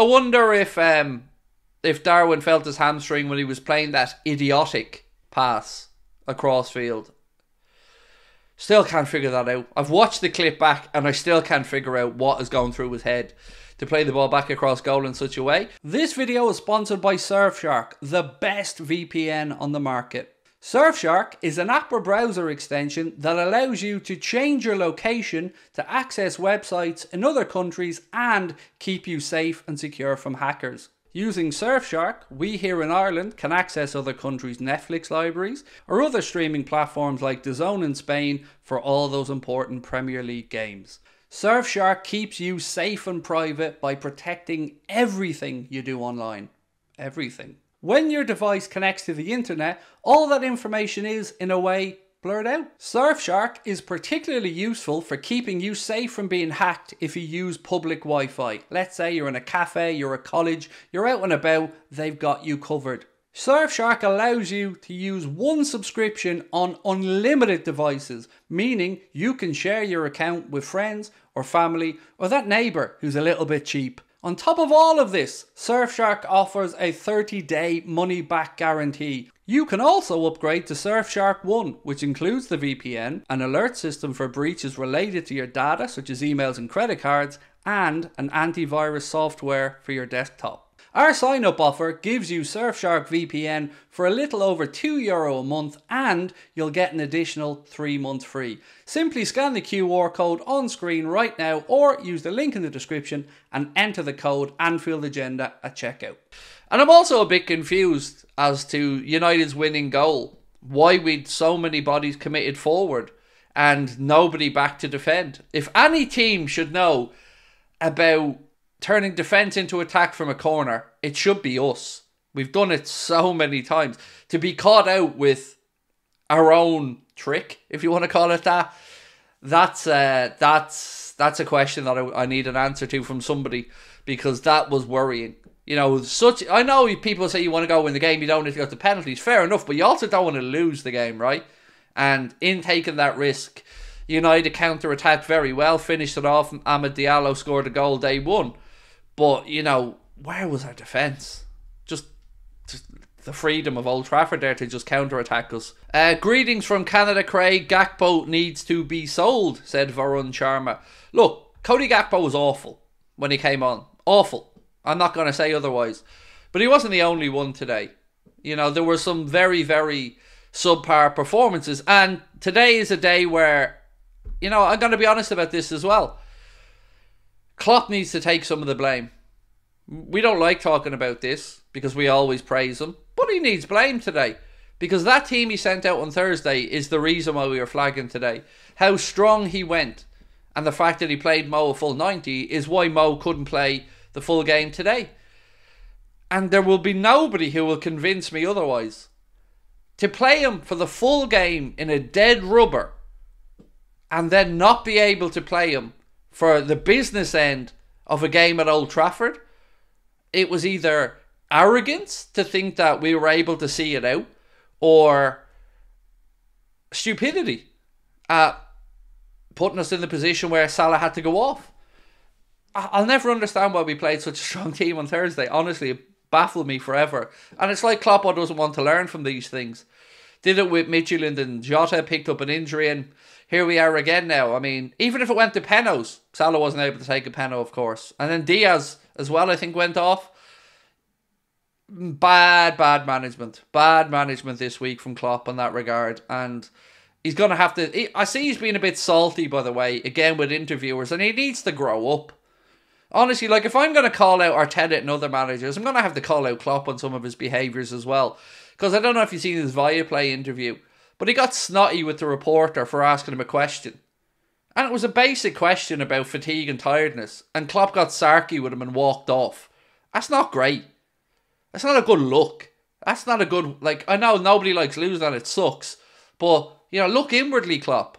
I wonder if Darwin felt his hamstring when he was playing that idiotic pass across field. Still can't figure that out. I've watched the clip back and I still can't figure out what is going through his head to play the ball back across goal in such a way. This video is sponsored by Surfshark, the best VPN on the market. Surfshark is an app or browser extension that allows you to change your location to access websites in other countries and keep you safe and secure from hackers. Using Surfshark, we here in Ireland can access other countries' Netflix libraries or other streaming platforms like DAZN in Spain for all those important Premier League games. Surfshark keeps you safe and private by protecting everything you do online. Everything. When your device connects to the internet, all that information is, in a way, blurred out. Surfshark is particularly useful for keeping you safe from being hacked if you use public Wi-Fi. Let's say you're in a cafe, you're at college, you're out and about, they've got you covered. Surfshark allows you to use one subscription on unlimited devices, meaning you can share your account with friends or family or that neighbour who's a little bit cheap. On top of all of this, Surfshark offers a 30-day money-back guarantee. You can also upgrade to Surfshark One, which includes the VPN, an alert system for breaches related to your data, such as emails and credit cards, and an antivirus software for your desktop. Our sign-up offer gives you Surfshark VPN for a little over €2 a month, and you'll get an additional 3 months free. Simply scan the QR code on screen right now or use the link in the description and enter the code Anfield Agenda at checkout. And I'm also a bit confused as to United's winning goal. Why we'd so many bodies committed forward and nobody back to defend. If any team should know about turning defence into attack from a corner, it should be us. We've done it so many times. To be caught out with our own trick, if you want to call it that, that's a question that I need an answer to from somebody, because that was worrying. You know, I know people say you want to go win the game, you don't need to go to penalties. Fair enough, but you also don't want to lose the game, right? And in taking that risk, United counter-attacked very well, finished it off. Amad Diallo scored a goal, day one. But, you know, where was our defence? Just the freedom of Old Trafford there to just counter-attack us. Greetings from Canada, Craig. Gakpo needs to be sold, said Varun Sharma. Look, Cody Gakpo was awful when he came on. Awful. I'm not going to say otherwise. But he wasn't the only one today. You know, there were some very, very subpar performances. And today is a day where, you know, I'm going to be honest about this as well. Klopp needs to take some of the blame. We don't like talking about this because we always praise him, but he needs blame today, because that team he sent out on Thursday is the reason why we are flagging today. How strong he went, and the fact that he played Mo a full 90 is why Mo couldn't play the full game today. And there will be nobody who will convince me otherwise. To play him for the full game in a dead rubber and then not be able to play him for the business end of a game at Old Trafford, it was either arrogance to think that we were able to see it out, or stupidity at putting us in the position where Salah had to go off. I'll never understand why we played such a strong team on Thursday. Honestly, it baffled me forever. And it's like Klopp doesn't want to learn from these things. Did it with Midtjylland, and Jota picked up an injury, and here we are again now. I mean, even if it went to penos, Salah wasn't able to take a peno, of course. And then Diaz as well, I think, went off. Bad management. Bad management this week from Klopp in that regard. And he's going to have to... I see he's been a bit salty, by the way, again with interviewers, and he needs to grow up. Honestly, like, if I'm going to call out Arteta and other managers, I'm going to have to call out Klopp on some of his behaviours as well. Because I don't know if you've seen his Viaplay interview, but he got snotty with the reporter for asking him a question. And it was a basic question about fatigue and tiredness. And Klopp got sarky with him and walked off. That's not great. That's not a good look. That's not a good... Like, I know nobody likes losing and it sucks. But, you know, look inwardly, Klopp.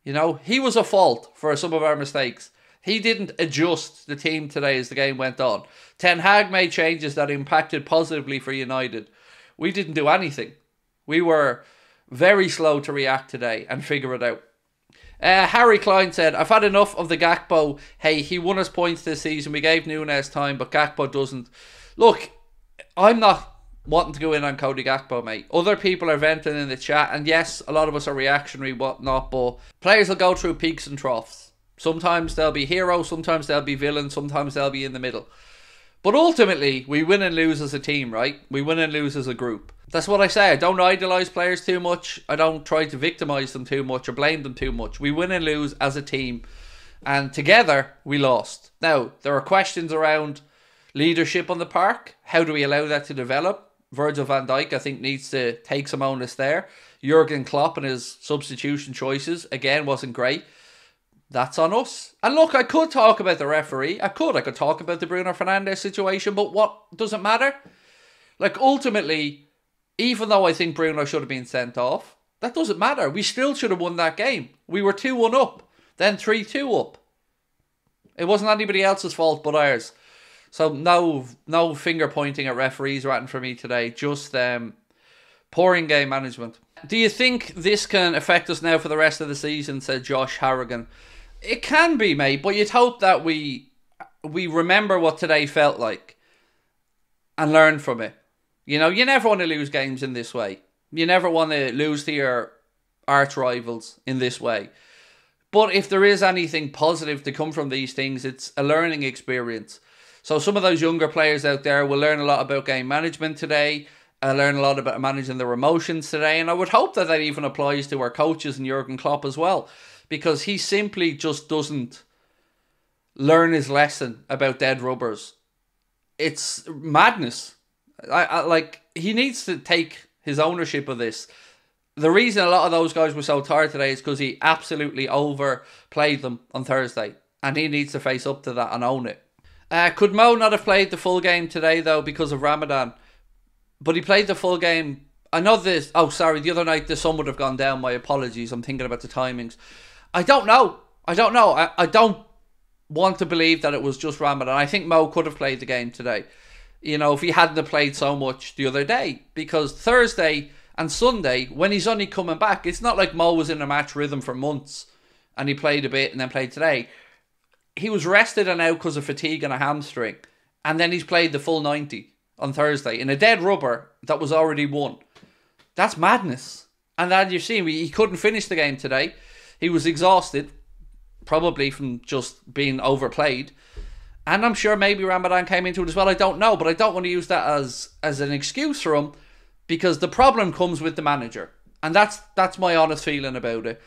You know, he was at fault for some of our mistakes. He didn't adjust the team today as the game went on. Ten Hag made changes that impacted positively for United. We didn't do anything. We were very slow to react today and figure it out. Harry Klein said, I've had enough of the Gakpo. Hey, he won us points this season. We gave Nunes time, but Gakpo doesn't. Look, I'm not wanting to go in on Cody Gakpo, mate. Other people are venting in the chat, and yes, a lot of us are reactionary, whatnot, but players will go through peaks and troughs. Sometimes they'll be heroes, sometimes they'll be villains, sometimes they'll be in the middle. But ultimately, we win and lose as a team, right? We win and lose as a group. That's what I say. I don't idolise players too much. I don't try to victimise them too much or blame them too much. We win and lose as a team. And together, we lost. Now, there are questions around leadership on the park. How do we allow that to develop? Virgil van Dijk, I think, needs to take some onus there. Jurgen Klopp and his substitution choices, again, wasn't great. That's on us. And look, I could talk about the referee. I could talk about the Bruno Fernandes situation, but what does it matter? Like, ultimately, even though I think Bruno should have been sent off, that doesn't matter. We still should have won that game. We were 2-1 up, then 3-2 up. It wasn't anybody else's fault but ours. So no finger pointing at referees ratting for me today. Just poor in-game management. Do you think this can affect us now for the rest of the season, said Josh Harrigan? It can be, mate, but you'd hope that we remember what today felt like and learn from it. You know, you never want to lose games in this way. You never want to lose to your arch rivals in this way. But if there is anything positive to come from these things, it's a learning experience. So some of those younger players out there will learn a lot about game management today, learn a lot about managing their emotions today, and I would hope that even applies to our coaches and Jurgen Klopp as well, because he simply just doesn't learn his lesson about dead rubbers. It's madness. Like, he needs to take his ownership of this. The reason a lot of those guys were so tired today is because he absolutely overplayed them on Thursday, and he needs to face up to that and own it. Could Mo not have played the full game today, though, because of Ramadan? But he played the full game. I know this. Oh, sorry. The other night the sun would have gone down. My apologies. I'm thinking about the timings. I don't know. I don't want to believe that it was just Ramadan. I think Mo could have played the game today. You know, if he hadn't have played so much the other day. Because Thursday and Sunday, when he's only coming back, it's not like Mo was in a match rhythm for months and he played a bit and then played today. He was rested and out because of fatigue and a hamstring. And then he's played the full 90 on Thursday in a dead rubber that was already won. That's madness. And then you've seen he couldn't finish the game today. He was exhausted, probably from just being overplayed. And I'm sure maybe Ramadan came into it as well. I don't know, but I don't want to use that as an excuse for him, because the problem comes with the manager. And that's my honest feeling about it.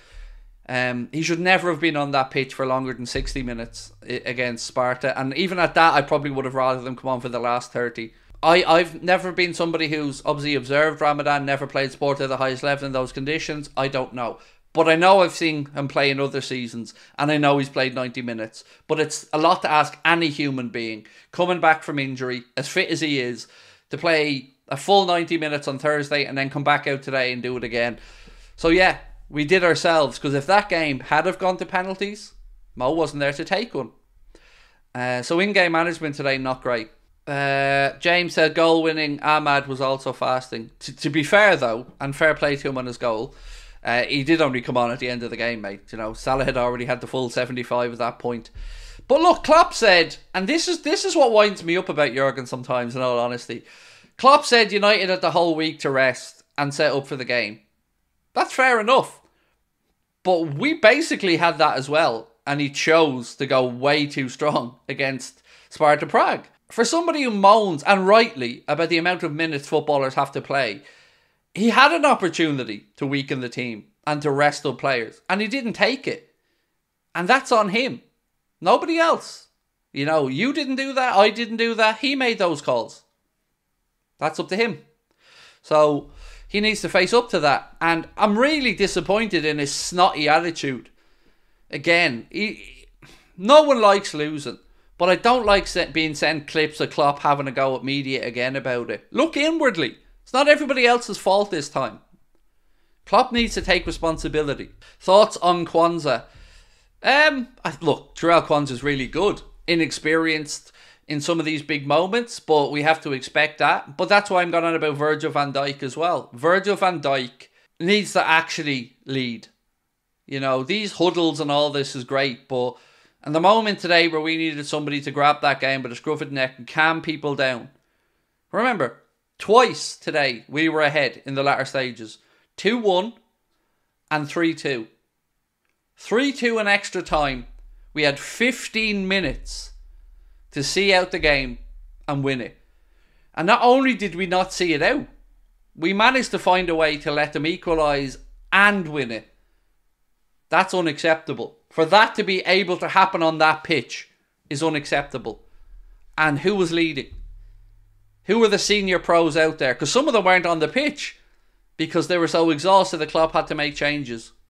He should never have been on that pitch for longer than 60 minutes against Sparta. And even at that, I probably would have rather them come on for the last 30. I've never been somebody who's obviously observed Ramadan, never played sport at the highest level in those conditions. I don't know. But I know I've seen him play in other seasons, and I know he's played 90 minutes. But it's a lot to ask any human being, coming back from injury, as fit as he is, to play a full 90 minutes on Thursday and then come back out today and do it again. So yeah, we did ourselves, because if that game had have gone to penalties, Mo wasn't there to take one. So in-game management today, not great. James said goal-winning Ahmad was also fasting. To be fair, though, and fair play to him on his goal, he did only come on at the end of the game, mate. You know, Salah had already had the full 75 at that point. But look, Klopp said, and this is what winds me up about Jurgen sometimes, in all honesty. Klopp said United had the whole week to rest and set up for the game. That's fair enough. But we basically had that as well, and he chose to go way too strong against Sparta Prague. For somebody who moans, and rightly, about the amount of minutes footballers have to play, he had an opportunity to weaken the team and to rest up players, and he didn't take it. And that's on him. Nobody else. You know, you didn't do that, I didn't do that. He made those calls. That's up to him. So he needs to face up to that. And I'm really disappointed in his snotty attitude. Again, no one likes losing. But I don't like being sent clips of Klopp having a go at media again about it. Look inwardly. It's not everybody else's fault this time. Klopp needs to take responsibility. Thoughts on Kwanzaa? Look, Terrell Kwanzaa's really good. Inexperienced in some of these big moments, but we have to expect that. But that's why I'm going on about Virgil van Dijk as well. Virgil van Dijk needs to actually lead. You know, these huddles and all this is great, but in the moment today where we needed somebody to grab that game by the scruff of the neck and calm people down. Remember, twice today we were ahead in the latter stages. 2-1 and 3-2. 3-2 in extra time. We had 15 minutes to see out the game and win it. And not only did we not see it out, we managed to find a way to let them equalise and win it. That's unacceptable. For that to be able to happen on that pitch is unacceptable. And who was leading? Who were the senior pros out there? Because some of them weren't on the pitch because they were so exhausted the club had to make changes.